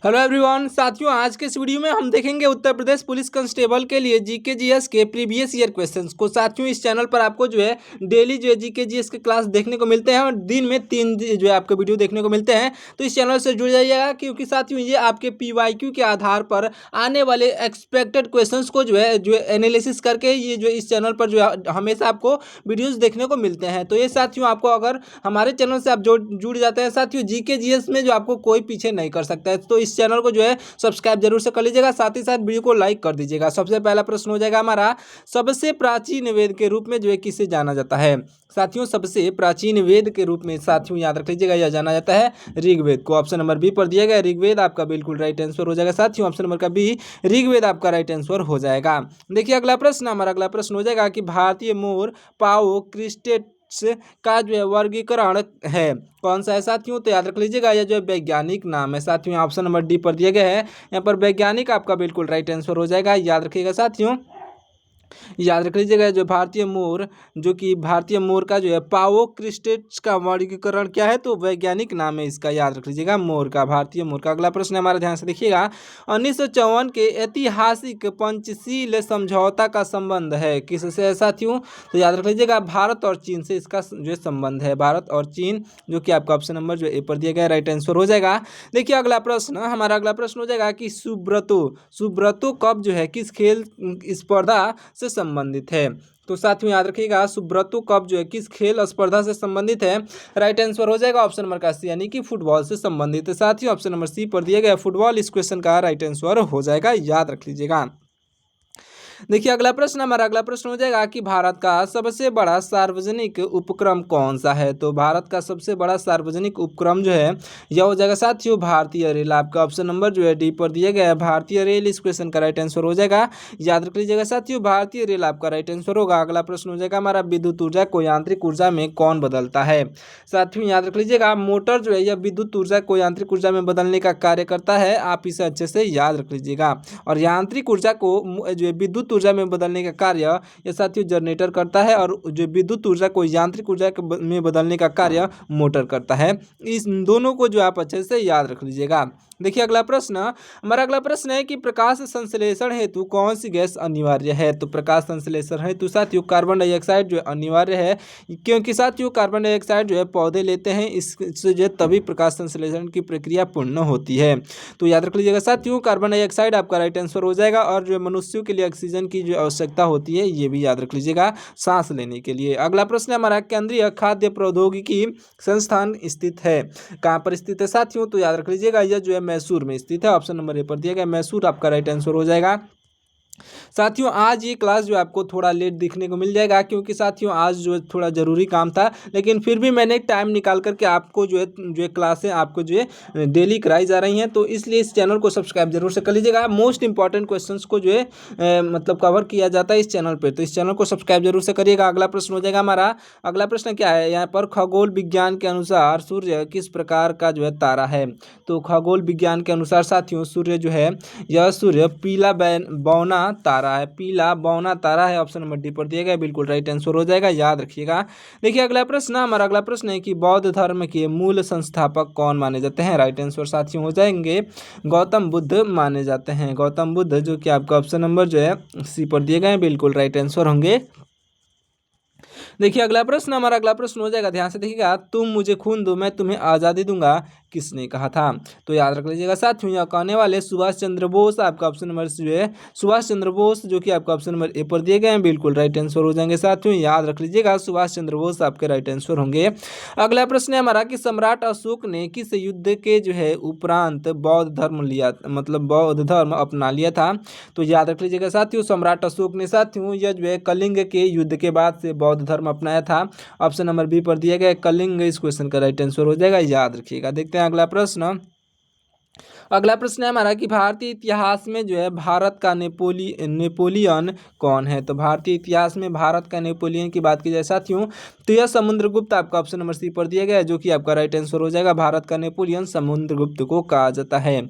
Hello everyone साथियों, आज के इस वीडियो में हम देखेंगे उत्तर प्रदेश पुलिस कांस्टेबल के लिए जीके जीएस के प्रीवियस ईयर क्वेश्चंस को। साथियों, इस चैनल पर आपको जो है डेली जो है जीके जीएस के क्लास देखने को मिलते हैं और दिन में 3 जो है आपको वीडियो देखने को मिलते हैं। तो इस चैनल से जुड़ जाइएगा, क्योंकि साथियों ये आपके पीवाईक्यू के आधार पर आने वाले एक्सपेक्टेड क्वेश्चन को जो है एनालिसिस करके ये जो इस चैनल पर जो है हमेशा आपको वीडियोज़ देखने को मिलते हैं। तो ये साथियों आपको अगर हमारे चैनल से आप जुड़ जाते हैं साथियों, जीके जीएस में जो आपको कोई पीछे नहीं कर सकता है। तो इस चैनल को जो है सब्सक्राइब जरूर से कर लीजिएगा, साथ ही साथ वीडियो को लाइक कर दीजिएगा। सबसे पहला प्रश्न हो जाएगा हमारा, सबसे प्राचीन वेद के रूप में जो है किसे जाना जाता है। साथियों, सबसे प्राचीन वेद के रूप में साथियों याद रख लीजिएगा, यह जाना जाता है ऋग्वेद को। ऑप्शन नंबर बी पर दिया गया ऋग्वेद आपका बिल्कुल राइट आंसर हो जाएगा। साथियों, ऑप्शन नंबर का बी ऋग्वेद आपका राइट आंसर हो जाएगा। देखिए अगला प्रश्न, हमारा अगला प्रश्न हो जाएगा कि भारतीय मोर पाओ क्रिस्टेट का जो है वर्गीकरण है कौन सा है। साथियों, तो याद रख लीजिएगा यह जो है वैज्ञानिक नाम है। साथियों, ऑप्शन नंबर डी पर दिया गया है, यहाँ पर वैज्ञानिक आपका बिल्कुल राइट आंसर हो जाएगा। याद रखिएगा साथियों, याद रख लीजिएगा जो भारतीय मोर, जो कि भारतीय मोर का जो है पाओ क्रिस्टेट्स का वर्गीकरण क्या है, तो वैज्ञानिक नाम है इसका। याद रख लीजिएगा मोर का, भारतीय मोर का। अगला प्रश्न हमारा ध्यान से देखिएगा, 1954 के ऐतिहासिक पंचशील समझौता का संबंध है किससे है। साथियों, तो याद रख लीजिएगा भारत और चीन से इसका जो संबंध है, भारत और चीन, जो कि आपका ऑप्शन नंबर जो ए पर दिया गया राइट आंसर हो जाएगा। देखिए अगला प्रश्न, हमारा अगला प्रश्न हो जाएगा कि सुब्रतो कब जो है किस खेल स्पर्धा से संबंधित है। तो साथियों याद रखिएगा सुब्रतो कप जो है किस खेल स्पर्धा से संबंधित है। राइट आंसर हो जाएगा ऑप्शन नंबर का सी, यानी कि फुटबॉल से संबंधित है। साथियों, ऑप्शन नंबर सी पर दिया गया फुटबॉल इस क्वेश्चन का राइट आंसर हो जाएगा। याद रख लीजिएगा। देखिए अगला प्रश्न, हमारा अगला प्रश्न हो जाएगा कि भारत का सबसे बड़ा सार्वजनिक उपक्रम कौन सा है। तो भारत का सबसे बड़ा सार्वजनिक उपक्रम जो है यह हो जाएगा साथियों भारतीय रेल। आपका ऑप्शन नंबर जो है डी पर दिया गया है भारतीय रेल इस क्वेश्चन का राइट आंसर हो जाएगा। याद रख लीजिएगा साथियों, भारतीय रेल आपका राइट आंसर होगा। अगला प्रश्न हो जाएगा हमारा, विद्युत ऊर्जा को यांत्रिक ऊर्जा में कौन बदलता है। साथियों याद रख लीजिएगा, मोटर जो है यह विद्युत ऊर्जा को यांत्रिक ऊर्जा में बदलने का कार्य करता है। आप इसे अच्छे से याद रख लीजिएगा। और यांत्रिक ऊर्जा को जो है विद्युत ऊर्जा में बदलने का कार्य यह साथियों जनरेटर करता है, और जो विद्युत ऊर्जा को यांत्रिक ऊर्जा में बदलने का कार्य मोटर करता है। इस दोनों को जो आप अच्छे से याद रख लीजिएगा। देखिए अगला प्रश्न, हमारा अगला प्रश्न है कि प्रकाश संश्लेषण हेतु कौन सी गैस अनिवार्य है। तो प्रकाश संश्लेषण हेतु साथियों कार्बन डाइऑक्साइड जो है अनिवार्य है, क्योंकि साथियों कार्बन डाइऑक्साइड जो है पौधे लेते हैं, इससे जो है तभी प्रकाश संश्लेषण की प्रक्रिया पूर्ण होती है। तो याद रख लीजिएगा साथियों कार्बन डाइऑक्साइड आपका राइट आंसर हो जाएगा। और जो मनुष्यों के लिए ऑक्सीजन की जो आवश्यकता होती है ये भी याद रख लीजिएगा सांस लेने के लिए। अगला प्रश्न हमारा, केंद्रीय खाद्य प्रौद्योगिकी संस्थान स्थित है कहाँ पर स्थित है। साथियों, तो याद रख लीजिएगा यह जो है मैसूर में स्थित है। ऑप्शन नंबर ए पर दिया गया मैसूर आपका राइट आंसर हो जाएगा। साथियों, आज ये क्लास जो आपको थोड़ा लेट दिखने को मिल जाएगा, क्योंकि साथियों आज जो थोड़ा ज़रूरी काम था, लेकिन फिर भी मैंने टाइम निकाल करके आपको जो है क्लासें आपको जो है डेली कराई जा रही हैं। तो इसलिए इस चैनल को सब्सक्राइब जरूर से कर लीजिएगा। मोस्ट इंपॉर्टेंट क्वेश्चंस को जो है मतलब कवर किया जाता है इस चैनल पर, तो इस चैनल को सब्सक्राइब जरूर से करिएगा। अगला प्रश्न हो जाएगा हमारा, अगला प्रश्न क्या है यहाँ पर, खगोल विज्ञान के अनुसार सूर्य किस प्रकार का जो है तारा है। तो खगोल विज्ञान के अनुसार साथियों सूर्य जो है यह सूर्य पीला बौना तारा है, पीला बौना तारा है। ऑप्शन नंबर डी पर दिया गया बिल्कुल राइट आंसर हो जाएगा। याद रखिएगा। देखिए अगला प्रश्न, हमारा अगला प्रश्न है कि बौद्ध धर्म के मूल संस्थापक कौन माने जाते हैं। राइट आंसर साथियों हो जाएंगे गौतम बुद्ध माने जाते हैं, गौतम बुद्ध, जो कि आपका ऑप्शन नंबर जो है सी पर दिए गए बिल्कुल राइट आंसर होंगे। देखिए अगला प्रश्न, हमारा अगला प्रश्न हो जाएगा, ध्यान से देखिएगा, तुम मुझे खून दो मैं तुम्हें आज़ादी दूंगा किसने कहा था। तो याद रख लीजिएगा साथियों यह कहने वाले सुभाष चंद्र बोस, आपका ऑप्शन नंबर जो है सुभाष चंद्र बोस, जो कि आपका ऑप्शन नंबर ए पर दिए गए हैं बिल्कुल राइट आंसर हो जाएंगे। साथियों याद रख लीजिएगा सुभाष चंद्र बोस आपके राइट आंसर होंगे। अगला प्रश्न है हमारा कि सम्राट अशोक ने किस युद्ध के जो है उपरांत बौद्ध धर्म लिया, मतलब बौद्ध धर्म अपना लिया था। तो याद रख लीजिएगा साथियों सम्राट अशोक ने साथियों यह जो है कलिंग के युद्ध के बाद से बौद्ध धर्म अपनाया था। ऑप्शन नंबर बी पर दिया गया कलिंग इस क्वेश्चन का राइट आंसर हो जाएगा। याद रखिएगा। देखते हैं अगला प्रश्न, अगला प्रश्न है हमारा कि भारतीय इतिहास में जो है भारत का नेपोलियन कौन है। तो भारतीय इतिहास में भारत का नेपोलियन की बात की जाए साथियों तो यह समुद्रगुप्त आपका ऑप्शन नंबर सी पर दिया गया है, जो कि आपका राइट आंसर हो जाएगा। भारत का नेपोलियन समुद्रगुप्त को कहा जाता है।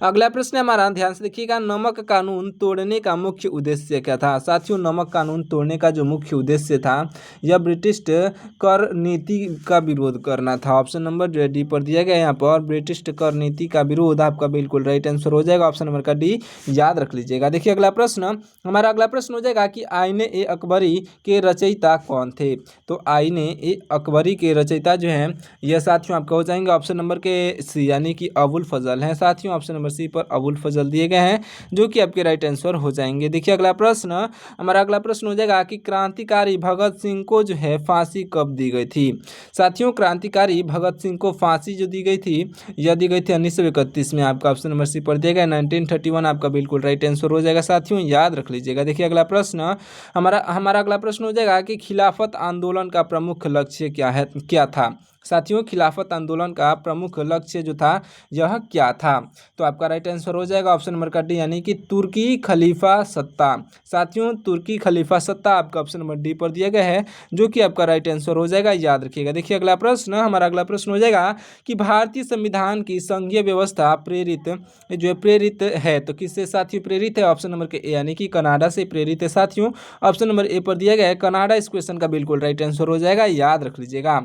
अगला प्रश्न है हमारा, ध्यान से देखिएगा, नमक कानून तोड़ने का मुख्य उद्देश्य क्या था। साथियों नमक कानून तोड़ने का जो मुख्य उद्देश्य था यह ब्रिटिश कर नीति का विरोध करना था। ऑप्शन नंबर जो है डी पर दिया गया यहाँ पर ब्रिटिश कर नीति का विरोध क्रोध आपका बिल्कुल राइट आंसर हो जाएगा, ऑप्शन नंबर का डी याद रख लीजिएगा। देखिए अगला प्रश्न, हमारा अगला प्रश्न हो जाएगा कि आईने ए अकबरी के रचयिता कौन थे। तो आईने ए अकबरी के रचयिता जो हैं यह साथियों आपका हो जाएंगे ऑप्शन नंबर के सी यानी कि अबुल फजल हैं साथियों, ऑप्शन नंबर सी पर अबुल फजल दिए गए हैं जो कि आपके राइट आंसर हो जाएंगे। देखिए अगला प्रश्न, हमारा अगला प्रश्न हो जाएगा कि क्रांतिकारी भगत सिंह को जो है फांसी कब दी गई थी। साथियों क्रांतिकारी भगत सिंह को फांसी जो दी गई थी यह दी गई थी 1931 में, आपका ऑप्शन नंबर सी पर दिया गया 1931 आपका बिल्कुल राइट आंसर हो जाएगा साथियों, याद रख लीजिएगा। देखिए अगला प्रश्न, हमारा अगला प्रश्न हो जाएगा कि खिलाफत आंदोलन का प्रमुख लक्ष्य क्या था। साथियों खिलाफत आंदोलन का प्रमुख लक्ष्य जो था यह क्या था। तो आपका राइट आंसर हो जाएगा ऑप्शन नंबर का डी यानी कि तुर्की खलीफा सत्ता। साथियों तुर्की खलीफा सत्ता आपका ऑप्शन नंबर डी पर दिया गया है जो कि आपका राइट आंसर हो जाएगा, याद रखिएगा। देखिए अगला प्रश्न, हमारा अगला प्रश्न हो जाएगा कि भारतीय संविधान की संघीय व्यवस्था प्रेरित है तो किससे साथियों प्रेरित है। ऑप्शन नंबर के ए यानी कि कनाडा से प्रेरित है साथियों, ऑप्शन नंबर ए पर दिया गया है कनाडा, इस क्वेश्चन का बिल्कुल राइट आंसर हो जाएगा, याद रख लीजिएगा।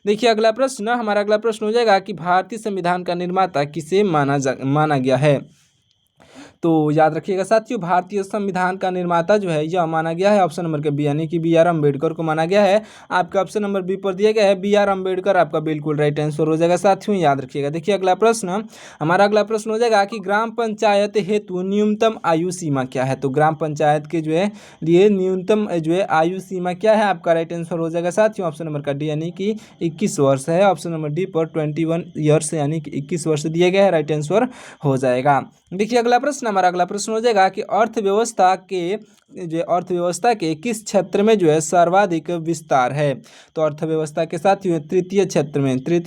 देखिए अगला प्रश्न, हमारा अगला प्रश्न हो जाएगा कि भारतीय संविधान का निर्माता किसे माना गया है। तो याद रखिएगा साथियों भारतीय संविधान का निर्माता जो है यह माना गया है ऑप्शन नंबर के बी यानी कि बी आर अम्बेडकर को माना गया है, आपका ऑप्शन नंबर बी पर दिया गया है बी आर अम्बेडकर, आपका बिल्कुल राइट आंसर हो जाएगा साथियों, याद रखिएगा। देखिए अगला प्रश्न, हमारा अगला प्रश्न हो जाएगा कि ग्राम पंचायत हेतु न्यूनतम आयु सीमा क्या है। तो ग्राम पंचायत के जो है लिए न्यूनतम जो है आयु सीमा क्या है, आपका राइट आंसर हो जाएगा साथियों, ऑप्शन नंबर का डी यानी कि 21 वर्ष है, ऑप्शन नंबर डी पर 21 ईयर्स यानी कि 21 वर्ष दिया गया है, राइट आंसर हो जाएगा। देखिए अगला प्रश्न, हमारा अगला प्रश्न हो जाएगा कि अर्थव्यवस्था के किस क्षेत्र में जो है सर्वाधिक विस्तार है। तो अर्थव्यवस्था के साथ ही तृतीय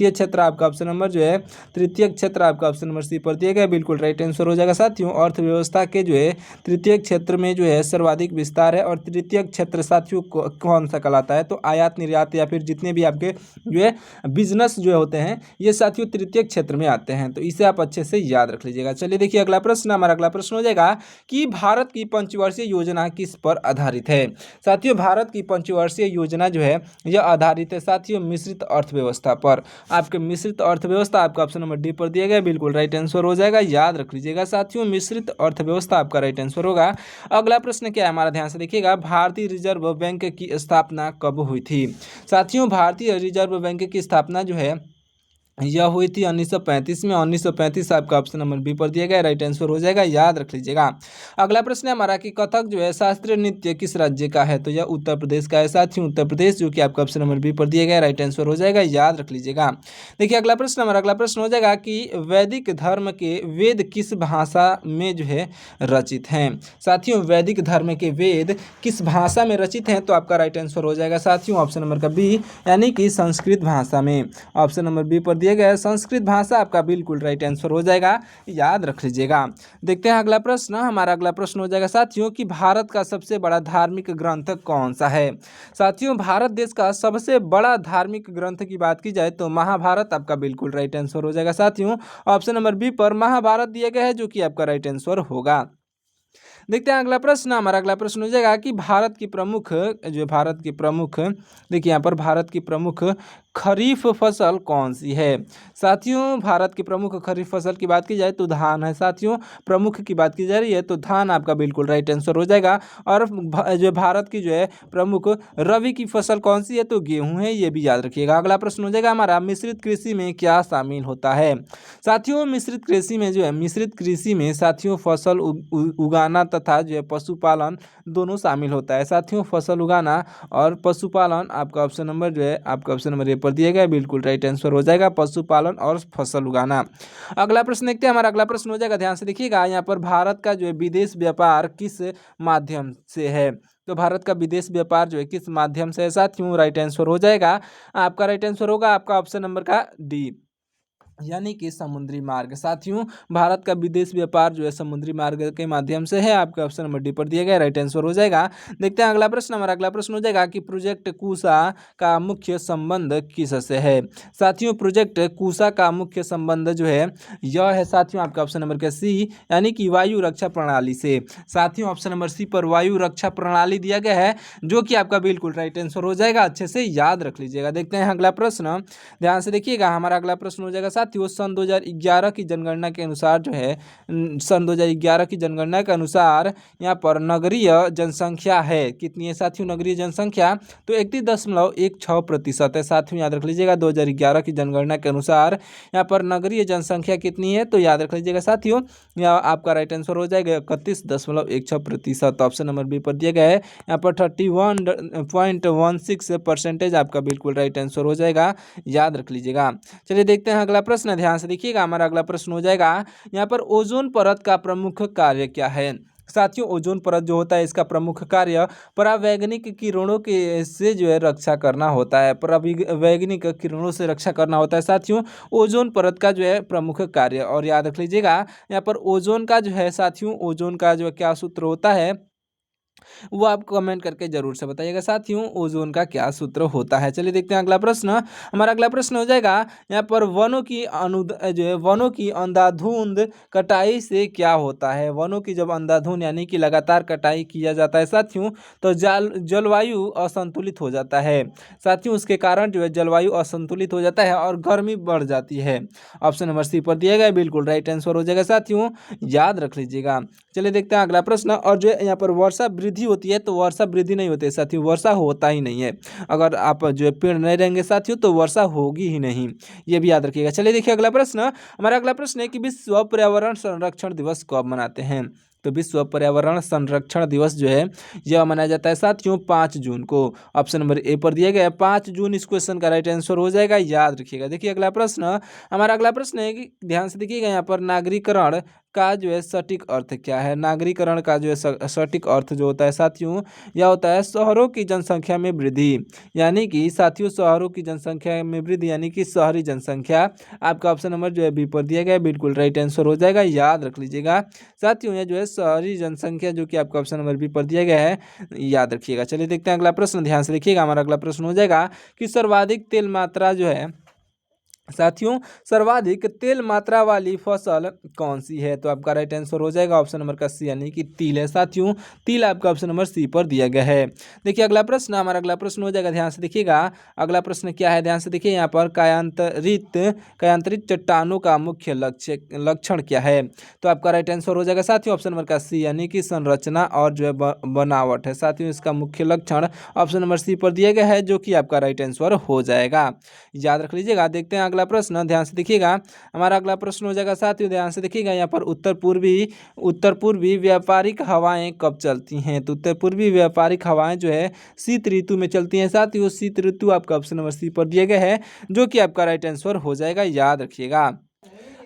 क्षेत्र आपका ऑप्शन नंबर जो है तृतीय क्षेत्र आपका ऑप्शन नंबर सी पर दिया गया, बिल्कुल राइट आंसर हो जाएगा साथियों। अर्थव्यवस्था के जो है तृतीय क्षेत्र में जो है सर्वाधिक विस्तार है, और तृतीय क्षेत्र साथियों कौन सा कहलाता है। तो आयात निर्यात या फिर जितने भी आपके जो है बिजनेस जो होते हैं ये साथियों तृतीय क्षेत्र में आते हैं, तो इसे आप अच्छे से याद रख लीजिएगा। चलिए देखिए अगला प्रश्न, हमारा अगला प्रश्न हो जाएगा कि भारत की पंचवर्षीय योजना किस पर आधारित है। साथियों भारत की पंचवर्षीय योजना जो है यह आधारित है साथियों मिश्रित अर्थव्यवस्था पर, आपके मिश्रित अर्थव्यवस्था आपका ऑप्शन नंबर डी पर दिया गया, बिल्कुल राइट आंसर हो जाएगा, याद रख लीजिएगा साथियों मिश्रित अर्थव्यवस्था आपका राइट आंसर होगा। अगला प्रश्न क्या है हमारा, ध्यान से देखिएगा, भारतीय रिजर्व बैंक की स्थापना कब हुई थी। साथियों भारतीय रिजर्व बैंक की स्थापना जो है यह हुई थी 1935 में, 1935 आपका ऑप्शन नंबर बी पर दिया गया, राइट आंसर हो जाएगा, याद रख लीजिएगा। अगला प्रश्न है हमारा कि कथक जो है शास्त्रीय नृत्य किस राज्य का है। तो यह उत्तर प्रदेश का है साथियों, उत्तर प्रदेश जो कि आपका ऑप्शन नंबर बी पर दिया गया, राइट आंसर हो जाएगा, याद रख लीजिएगा। देखिए अगला प्रश्न, हमारा अगला प्रश्न हो जाएगा कि वैदिक धर्म के वेद किस भाषा में जो है रचित हैं। साथियों वैदिक धर्म के वेद किस भाषा में रचित हैं। तो आपका राइट आंसर हो जाएगा साथियों ऑप्शन नंबर का बी यानी कि संस्कृत भाषा में, ऑप्शन नंबर बी पर दिया गया है संस्कृत भाषा, आपका बिल्कुल राइट आंसर हो जाएगा, याद रख लीजिएगा। देखते हैं अगला प्रश्न, हमारा अगला प्रश्न हो जाएगा साथियों कि भारत का सबसे बड़ा धार्मिक ग्रंथ कौन सा है। साथियों भारत देश का सबसे बड़ा धार्मिक ग्रंथ की बात की जाए तो महाभारत आपका बिल्कुल राइट आंसर हो जाएगा साथियों, ऑप्शन नंबर बी पर महाभारत दिया गया है जो कि आपका राइट आंसर होगा। देखते हैं अगला प्रश्न, हमारा अगला प्रश्न हो जाएगा कि भारत की प्रमुख देखिए यहाँ पर भारत की प्रमुख खरीफ फसल कौन सी है। साथियों भारत की प्रमुख खरीफ फसल की बात की जाए तो धान है साथियों, प्रमुख की बात की जा रही है तो धान आपका बिल्कुल राइट आंसर हो जाएगा। और जो भारत की जो है प्रमुख रबी की फसल कौन सी है तो गेहूं है, ये भी याद रखिएगा। अगला प्रश्न हो जाएगा हमारा मिश्रित कृषि में क्या शामिल होता है। साथियों मिश्रित कृषि में साथियों फसल उगाना तथा जो है पशुपालन दोनों शामिल होता है। साथियों फसल उगाना और पशुपालन आपका ऑप्शन नंबर जो है आपका ऑप्शन नंबर ए पर दिया गया, बिल्कुल राइट आंसर हो जाएगा, पशुपालन और फसल उगाना। अगला प्रश्न देखते हैं, हमारा अगला प्रश्न हो जाएगा, ध्यान से देखिएगा, यहाँ पर भारत का जो है विदेश व्यापार किस माध्यम से है। तो भारत का विदेश व्यापार जो है किस माध्यम से है साथियों, राइट आंसर हो जाएगा, आपका राइट आंसर होगा आपका ऑप्शन नंबर का डी यानी कि समुद्री मार्ग। साथियों भारत का विदेश व्यापार जो है समुद्री मार्ग के माध्यम से है, आपका ऑप्शन नंबर डी पर दिया गया, राइट आंसर हो जाएगा। देखते हैं अगला प्रश्न, हमारा अगला प्रश्न हो जाएगा कि प्रोजेक्ट कुशा का मुख्य संबंध किससे है। साथियों प्रोजेक्ट कुशा का मुख्य संबंध जो है यह है साथियों आपका ऑप्शन नंबर का सी यानी कि वायु रक्षा प्रणाली से। साथियों ऑप्शन नंबर सी पर वायु रक्षा प्रणाली दिया गया है जो कि आपका बिल्कुल राइट आंसर हो जाएगा, अच्छे से याद रख लीजिएगा। देखते हैं अगला प्रश्न, ध्यान से देखिएगा, हमारा अगला प्रश्न हो जाएगा साथियों सन 2011 की जनगणना के अनुसार जो है सन 2011 की जनगणना के अनुसार यहाँ पर नगरीय जनसंख्या है, कितनी है साथियों नगरीय जनसंख्या, तो 31.16% है। साथियों याद रख लीजिएगा 2011 की जनगणना के अनुसार यहाँ पर नगरीय जनसंख्या कितनी है, तो याद रख लीजिएगा साथियों यहाँ आपका राइट आंसर हो जाएगा 31.16%। ऑप्शन नंबर बी पर दिया गया है यहाँ पर 31.16% आपका बिल्कुल राइट आंसर हो जाएगा, याद रख लीजिएगा। चलिए देखते हैं अगला प्रश्न, ध्यान से देखिएगा। हमारा अगला प्रश्न हो जाएगा यहाँ पर ओजोन परत का प्रमुख कार्य क्या है। साथियों ओजोन परत जो होता है इसका प्रमुख कार्य परावैंगनिक किरणों के से जो है रक्षा करना होता है, परावैंगनिक किरणों से रक्षा करना होता है साथियों ओजोन परत का जो है प्रमुख कार्य। और याद रख लीजिएगा यहाँ पर ओजोन का जो है साथियों ओजोन का जो क्या सूत्र होता है वो आप कमेंट करके जरूर से बताइएगा साथियों ओजोन का क्या सूत्र होता है। चलिए देखते हैं अगला प्रश्न। हमारा अगला प्रश्न हो जाएगा यहाँ पर वनों की अंधाधुंध कटाई से क्या होता है। वनों की जब अंधाधुंध यानी कि लगातार कटाई किया जाता है साथियों तो जलवायु असंतुलित हो जाता है साथियों, उसके कारण जो है जलवायु असंतुलित हो जाता है और गर्मी बढ़ जाती है। ऑप्शन नंबर सी पर दिया गया बिल्कुल राइट आंसर हो जाएगा साथियों, याद रख लीजिएगा। चलिए देखते हैं अगला प्रश्न। और जो यहाँ पर वर्षा वृद्धि होती है तो वर्षा वृद्धि नहीं होती है साथियों, वर्षा होता ही नहीं है। अगर आप जो है पेड़ नहीं रहेंगे साथियों तो वर्षा होगी ही नहीं, ये भी याद रखिएगा। चलिए देखिए अगला प्रश्न। हमारा अगला प्रश्न है कि विश्व पर्यावरण संरक्षण दिवस कब मनाते हैं। तो विश्व पर्यावरण संरक्षण दिवस जो है यह मनाया जाता है साथियों 5 जून को। ऑप्शन नंबर ए पर दिया गया है 5 जून इस क्वेश्चन का राइट आंसर हो जाएगा, याद रखिएगा। देखिए अगला प्रश्न। हमारा अगला प्रश्न है कि ध्यान से देखिएगा यहाँ पर नागरीकरण का जो है सटीक अर्थ क्या है। नागरीकरण का जो है सटीक अर्थ जो होता है साथियों यह होता है शहरों की जनसंख्या में वृद्धि, यानी कि साथियों शहरों की जनसंख्या में वृद्धि यानी कि शहरी जनसंख्या। आपका ऑप्शन नंबर जो है बी पर दिया गया है बिल्कुल राइट आंसर हो जाएगा, याद रख लीजिएगा साथियों। यह जो है शहरी जनसंख्या जो कि आपका ऑप्शन नंबर बी पर दिया गया है, याद रखिएगा। चलिए देखते हैं अगला प्रश्न, ध्यान से देखिएगा। हमारा अगला प्रश्न हो जाएगा कि सर्वाधिक तेल मात्रा जो है साथियों सर्वाधिक तेल मात्रा वाली फसल कौन सी है। तो आपका राइट आंसर हो जाएगा ऑप्शन नंबर का सी यानी कि तिल है साथियों, तिल आपका ऑप्शन नंबर सी पर दिया गया है। देखिए अगला प्रश्न। हमारा अगला प्रश्न हो जाएगा, ध्यान से देखिएगा अगला प्रश्न क्या है, ध्यान से देखिए यहाँ पर कायांतरित चट्टानों का मुख्य लक्षण क्या है। तो आपका राइट आंसर हो जाएगा साथियों ऑप्शन नंबर का सी यानी कि संरचना और जो है बनावट है साथियों, इसका मुख्य लक्षण ऑप्शन नंबर सी पर दिया गया है जो कि आपका राइट आंसर हो जाएगा, याद रख लीजिएगा। देखते हैं अगला प्रश्न, ध्यान से देखिएगा। हमारा अगला प्रश्न हो जाएगा साथियों ध्यान से देखिएगा यहाँ पर उत्तर पूर्वी व्यापारिक हवाएं कब चलती हैं। तो उत्तर पूर्वी व्यापारिक हवाएं जो है शीत ऋतु में चलती हैं साथियों, शीत ऋतु आपका ऑप्शन नंबर सी पर दिया गया है जो कि आपका राइट आंसर हो जाएगा, याद रखिएगा।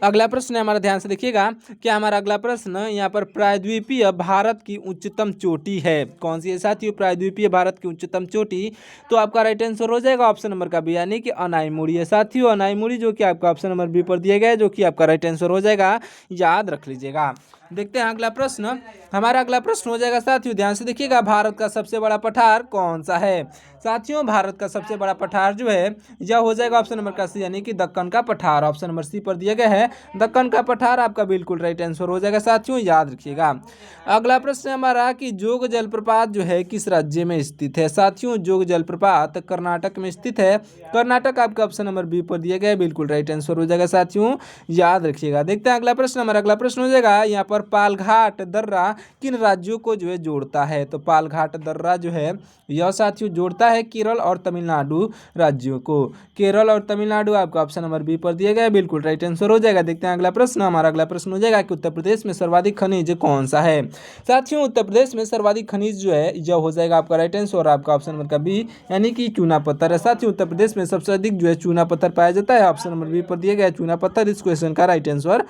अगला प्रश्न है हमारा, ध्यान से देखिएगा। क्या हमारा अगला प्रश्न यहाँ पर प्रायद्वीपीय भारत की उच्चतम चोटी है कौन सी है साथियों। प्रायद्वीपीय भारत की उच्चतम चोटी तो आपका राइट आंसर हो जाएगा ऑप्शन नंबर का बी यानी कि अनाईमुड़ी है साथियों, अनाईमुड़ी जो कि आपका ऑप्शन नंबर बी पर दिया गया है जो कि आपका राइट आंसर हो जाएगा, याद रख लीजिएगा। देखते हैं अगला प्रश्न। हमारा अगला प्रश्न हो जाएगा साथियों ध्यान से देखिएगा भारत का सबसे बड़ा पठार कौन सा है। साथियों भारत का सबसे बड़ा पठार जो है यह हो जाएगा ऑप्शन नंबर का सी यानी कि दक्कन का पठार, ऑप्शन नंबर सी पर दिया गया है दक्कन का पठार आपका बिल्कुल राइट आंसर हो जाएगा साथियों, याद रखिएगा। अगला प्रश्न हमारा कि जोग जलप्रपात जो है किस राज्य में स्थित है। साथियों जोग जलप्रपात कर्नाटक में स्थित है, कर्नाटक आपका ऑप्शन नंबर बी पर दिया गया है बिल्कुल राइट आंसर हो जाएगा साथियों, याद रखिएगा। देखते हैं अगला प्रश्न। हमारा अगला प्रश्न हो जाएगा यहाँ पर पालघाट दर्रा किन राज्यों को जो है जोड़ता है। तो पालघाट दर्रा जो है यह साथियों जोड़ता है केरल और तमिलनाडु राज्यों को, केरल और तमिलनाडु आपका ऑप्शन नंबर बी पर दिया गया है बिल्कुल राइट आंसर हो जाएगा। देखते हैं अगला प्रश्न। हमारा अगला प्रश्न हो जाएगा कि उत्तर प्रदेश में सर्वाधिक खनिज कौन सा है। साथियों उत्तर प्रदेश में सर्वाधिक खनिज जो है यह हो जाएगा आपका राइट आंसर और आपका ऑप्शन नंबर का बी यानी कि चूना पत्थर है साथियों। उत्तर प्रदेश में सबसे अधिक जो है चूना पत्थर पाया जाता है, ऑप्शन नंबर बी पर दिया गया है चूना पत्थर इस क्वेश्चन का राइट आंसर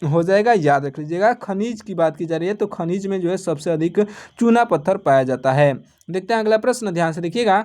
हो जाएगा, याद रख लीजिएगा। खनिज की बात की जा रही है तो खनिज में जो है सबसे अधिक चूना पत्थर पाया जाता है। देखते हैं अगला प्रश्न, ध्यान से देखिएगा।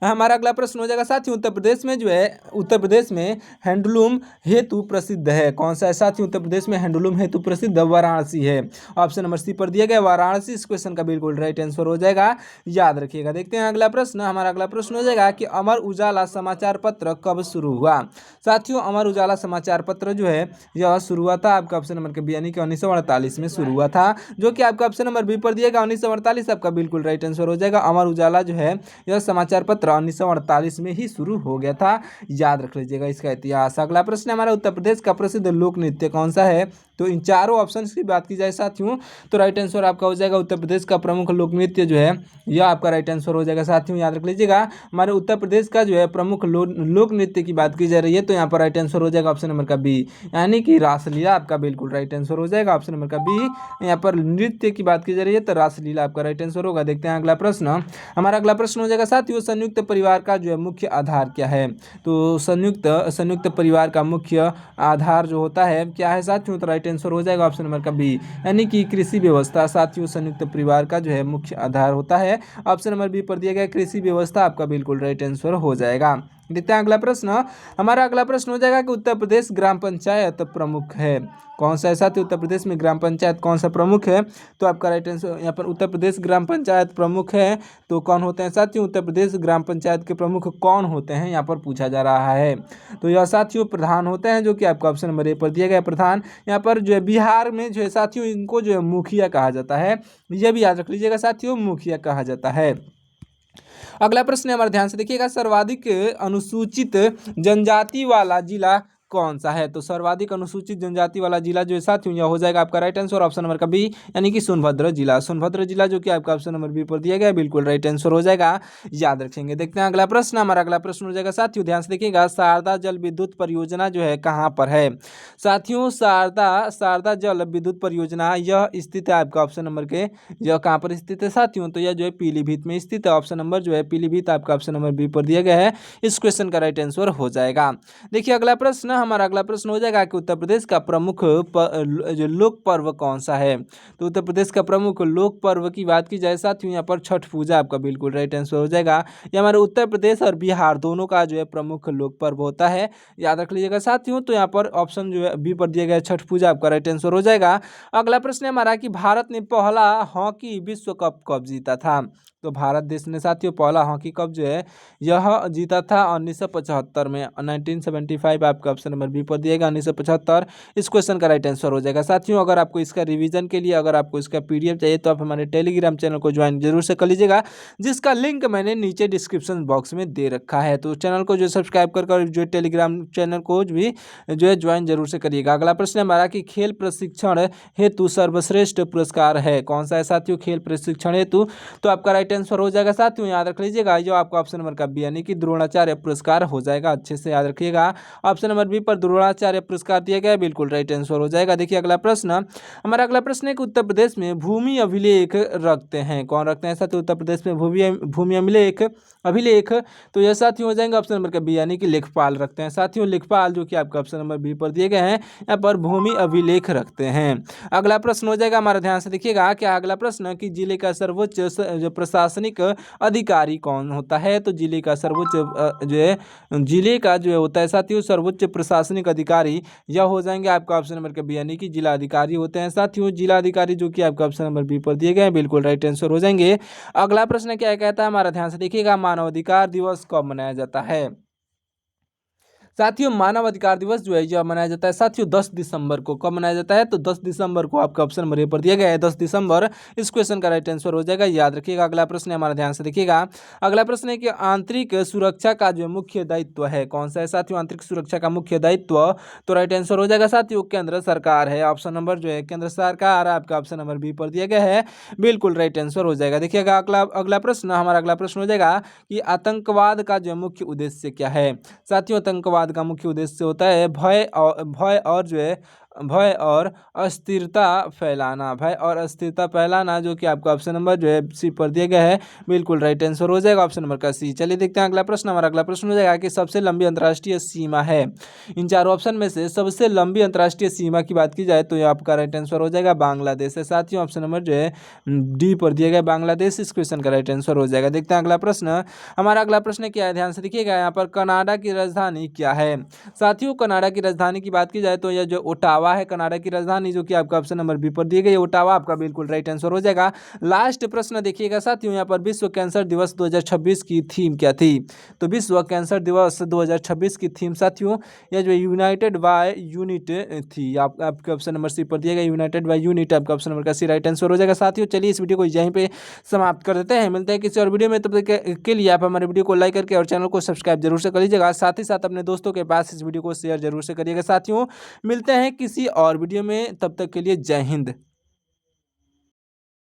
हमारा अगला प्रश्न हो जाएगा साथियों उत्तर प्रदेश में जो है उत्तर प्रदेश में हैंडलूम हेतु प्रसिद्ध है कौन सा है साथियों। उत्तर प्रदेश में हैंडलूम हेतु प्रसिद्ध वाराणसी है, ऑप्शन नंबर सी पर दिया गया वाराणसी इस क्वेश्चन का बिल्कुल राइट आंसर हो जाएगा, याद रखिएगा। देखते हैं अगला प्रश्न। हमारा अगला प्रश्न हो जाएगा कि अमर उजाला समाचार पत्र कब शुरू हुआ। साथियों अमर उजाला समाचार पत्र जो है यह शुरू हुआ था आपका ऑप्शन नंबर के बी यानी कि 1948 में शुरू हुआ था जो कि आपका ऑप्शन नंबर बी पर दिएगा 1948 आपका बिल्कुल राइट आंसर हो जाएगा। अमर उजाला जो है यह समाचार समाचार पत्र 1948 में ही शुरू हो गया था, याद रख लीजिएगा इसका इतिहास। अगला प्रश्न हमारा उत्तर प्रदेश का प्रसिद्ध लोक नृत्य कौन सा है? तो इन चारों ऑप्शन की बात की जाए साथियों तो राइट आंसर आपका हो जाएगा उत्तर प्रदेश का प्रमुख लोक नृत्य जो है यह आपका राइट आंसर हो जाएगा साथियों, याद रख लीजिएगा। हमारे उत्तर प्रदेश का जो है प्रमुख लोक नृत्य की बात की जा रही है तो यहाँ पर राइट आंसर हो जाएगा ऑप्शन नंबर का बी, यानी कि रासलीला आपका बिल्कुल राइट आंसर हो जाएगा ऑप्शन नंबर का बी। यहाँ पर नृत्य की बात की जा रही है तो रासलीला आपका राइट आंसर होगा। देखते हैं अगला प्रश्न। हमारा अगला प्रश्न हो जाएगा साथियों संयुक्त परिवार का जो है मुख्य आधार क्या है? तो संयुक्त परिवार का मुख्य आधार जो होता है क्या है साथियों? तो राइट आंसर हो जाएगा ऑप्शन नंबर का बी, यानी कि कृषि व्यवस्था साथियों संयुक्त परिवार का जो है मुख्य आधार होता है। ऑप्शन नंबर बी पर दिया गया कृषि व्यवस्था आपका बिल्कुल राइट आंसर हो जाएगा। देखते हैं अगला प्रश्न। हमारा अगला प्रश्न हो जाएगा कि उत्तर प्रदेश ग्राम पंचायत प्रमुख है कौन सा है साथियों? उत्तर प्रदेश में ग्राम पंचायत कौन सा प्रमुख है? तो आपका राइट आंसर यहाँ पर उत्तर प्रदेश ग्राम पंचायत प्रमुख है तो कौन होते हैं साथियों? उत्तर प्रदेश ग्राम पंचायत के प्रमुख कौन होते हैं यहाँ पर पूछा जा रहा है। तो यह साथियों प्रधान होते हैं जो कि आपका ऑप्शन नंबर ए पर दिया गया प्रधान। यहाँ पर जो है बिहार में जो है साथियों इनको जो है मुखिया कहा जाता है, यह भी याद रख लीजिएगा साथियों मुखिया कहा जाता है। अगला प्रश्न हमारे ध्यान से देखिएगा सर्वाधिक अनुसूचित जनजाति वाला जिला कौन सा है? तो सर्वाधिक अनुसूचित जनजाति वाला जिला जो है साथियों यह हो जाएगा आपका राइट आंसर ऑप्शन नंबर का बी, यानी कि सोनभद्र जिला। सोनभद्र जिला जो कि आपका ऑप्शन नंबर बी पर दिया गया बिल्कुल राइट आंसर हो जाएगा, याद रखेंगे। देखते हैं अगला प्रश्न। हमारा अगला प्रश्न हो जाएगा साथियों ध्यान से देखिएगा शारदा जल विद्युत परियोजना जो है कहाँ पर है? साथियों शारदा जल विद्युत परियोजना यह स्थित है आपका ऑप्शन नंबर के, यह कहाँ पर स्थित है साथियों? तो यह जो है पीलीभीत में स्थित है। ऑप्शन नंबर जो है पीलीभीत आपका ऑप्शन नंबर बी पर दिया गया है, इस क्वेश्चन का राइट आंसर हो जाएगा। देखिए अगला प्रश्न। हमारा अगला प्रश्न हो जाएगा कि उत्तर प्रदेश का प्रमुख जो लोक पर्व कौन सा है? तो उत्तर प्रदेश का प्रमुख लोक पर्व की बात की जाए साथियों यहाँ पर छठ पूजा आपका बिल्कुल राइट आंसर हो जाएगा। ये हमारे उत्तर प्रदेश और बिहार दोनों का जो है प्रमुख लोक पर्व होता है, याद रख लीजिएगा साथियों। तो यहाँ पर ऑप्शन जो है बी पर दिया गया छठ पूजा आपका राइट आंसर हो जाएगा। अगला प्रश्न है हमारा कि भारत ने पहला हॉकी विश्व कप कब जीता था? तो भारत देश ने साथियों पहला हॉकी कप जो है यह जीता था 1975 में, 1975 आपका ऑप्शन नंबर बी पर दिएगा 1975, इस क्वेश्चन का राइट आंसर हो जाएगा। साथियों अगर आपको इसका रिवीजन के लिए अगर आपको इसका पीडीएफ चाहिए तो आप हमारे टेलीग्राम चैनल को ज्वाइन जरूर से कर लीजिएगा, जिसका लिंक मैंने नीचे डिस्क्रिप्शन बॉक्स में दे रखा है। तो चैनल को जो सब्सक्राइब कर जो टेलीग्राम चैनल को भी जो है ज्वाइन जरूर से करिएगा। अगला प्रश्न है हमारा कि खेल प्रशिक्षण हेतु सर्वश्रेष्ठ पुरस्कार है कौन सा है साथियों? खेल प्रशिक्षण हेतु तो आपका राइट आंसर हो जाएगा साथियों, याद रख लीजिएगा जो आपका ऑप्शन नंबर का बी यानी कि द्रोणाचार्य पुरस्कार हो जाएगा। अच्छे से याद रखिएगा ऑप्शन नंबर बी पर द्रोणाचार्य पुरस्कार दिया गया बिल्कुल राइट आंसर हो जाएगा। देखिए अगला प्रश्न। हमारा अगला प्रश्न है कि उत्तर प्रदेश में भूमि अभिलेख रखते हैं कौन रखते हैं साथियों? उत्तर प्रदेश में भूमि अभिलेख तो यह साथियों हो जाएंगे ऑप्शन नंबर का बी, यानी कि लेखपाल रखते हैं साथियों। लेखपाल जो कि आपका ऑप्शन नंबर बी पर दिए गए हैं यहाँ पर भूमि अभिलेख रखते हैं। अगला प्रश्न हो जाएगा हमारा ध्यान से देखिएगा क्या अगला प्रश्न कि जिले का सर्वोच्च जो प्रशासनिक अधिकारी कौन होता है? तो जिले का सर्वोच्च जो है जिले का जो है होता है साथियों सर्वोच्च प्रशासनिक अधिकारी, यह हो जाएंगे आपका ऑप्शन नंबर का बी, यानी कि जिला अधिकारी होते हैं साथियों। जिला अधिकारी जो कि आपका ऑप्शन नंबर बी पर दिए गए हैं बिल्कुल राइट आंसर हो जाएंगे। अगला प्रश्न क्या कहता है हमारा ध्यान से देखिएगा मानवाधिकार दिवस कब मनाया जाता है? साथियों मानव अधिकार दिवस जो है यह मनाया जाता है साथियों 10 दिसंबर को। कब मनाया जाता है? तो 10 दिसंबर को आपका ऑप्शन नंबर ए पर दिया गया है 10 दिसंबर, इस क्वेश्चन का राइट आंसर हो जाएगा, याद रखिएगा। अगला प्रश्न है हमारा ध्यान से देखिएगा। अगला प्रश्न है कि आंतरिक सुरक्षा का जो मुख्य दायित्व है कौन सा है साथियों? आंतरिक सुरक्षा का मुख्य दायित्व तो राइट आंसर हो जाएगा साथियों केंद्र सरकार है। ऑप्शन नंबर जो है केंद्र सरकार आपका ऑप्शन नंबर बी पर दिया गया है बिल्कुल राइट आंसर हो जाएगा। देखिएगा अगला प्रश्न हमारा अगला प्रश्न हो जाएगा कि आतंकवाद का जो मुख्य उद्देश्य क्या है? साथियों आतंकवाद का मुख्य उद्देश्य होता है भय और अस्थिरता फैलाना, जो कि आपका ऑप्शन नंबर जो है सी पर दिया गया है बिल्कुल राइट आंसर हो जाएगा ऑप्शन नंबर का सी। चलिए देखते हैं अगला प्रश्न। हमारा अगला प्रश्न हो जाएगा कि सबसे लंबी अंतर्राष्ट्रीय सीमा है, इन चारों ऑप्शन में से सबसे लंबी अंतर्राष्ट्रीय सीमा की बात की जाए तो यह आपका राइट आंसर हो जाएगा बांग्लादेश है साथियों। ऑप्शन नंबर जो है डी पर दिया गया बांग्लादेश, इस क्वेश्चन का राइट आंसर हो जाएगा। देखते हैं अगला प्रश्न। हमारा अगला प्रश्न क्या है ध्यान से देखिएगा यहाँ पर कनाडा की राजधानी क्या है? साथियों कनाडा की राजधानी की बात की जाए तो यह जो ओटावा ओटावा है कनाडा की राजधानी, जो कि आपका ऑप्शन नंबर बी पर दिए गए, ओटावा आपका बिल्कुल राइट आंसर हो जाएगा। लास्ट प्रश्न देखिएगा साथियों, यहाँ पर विश्व कैंसर दिवस 2026 की थीम क्या थी? तो विश्व कैंसर दिवस 2026 की थीम साथियों यह जो यूनाइटेड बाय यूनिट थी, आपके ऑप्शन नंबर सी पर दिया गया, यूनाइटेड बाय यूनिट आपका ऑप्शन नंबर का सी राइट आंसर हो जाएगा। साथियों चलिए इस वीडियो को यहीं पे समाप्त कर देते हैं, मिलते हैं किसी और वीडियो में, तब तक के लिए आप हमारे वीडियो को लाइक करके और चैनल को सब्सक्राइब जरूर से कर लीजिएगा, साथ ही साथ अपने दोस्तों के पास इस वीडियो को शेयर जरूर से करिएगा। साथियों मिलते हैं किसी और वीडियो में, तब तक के लिए जय हिंद।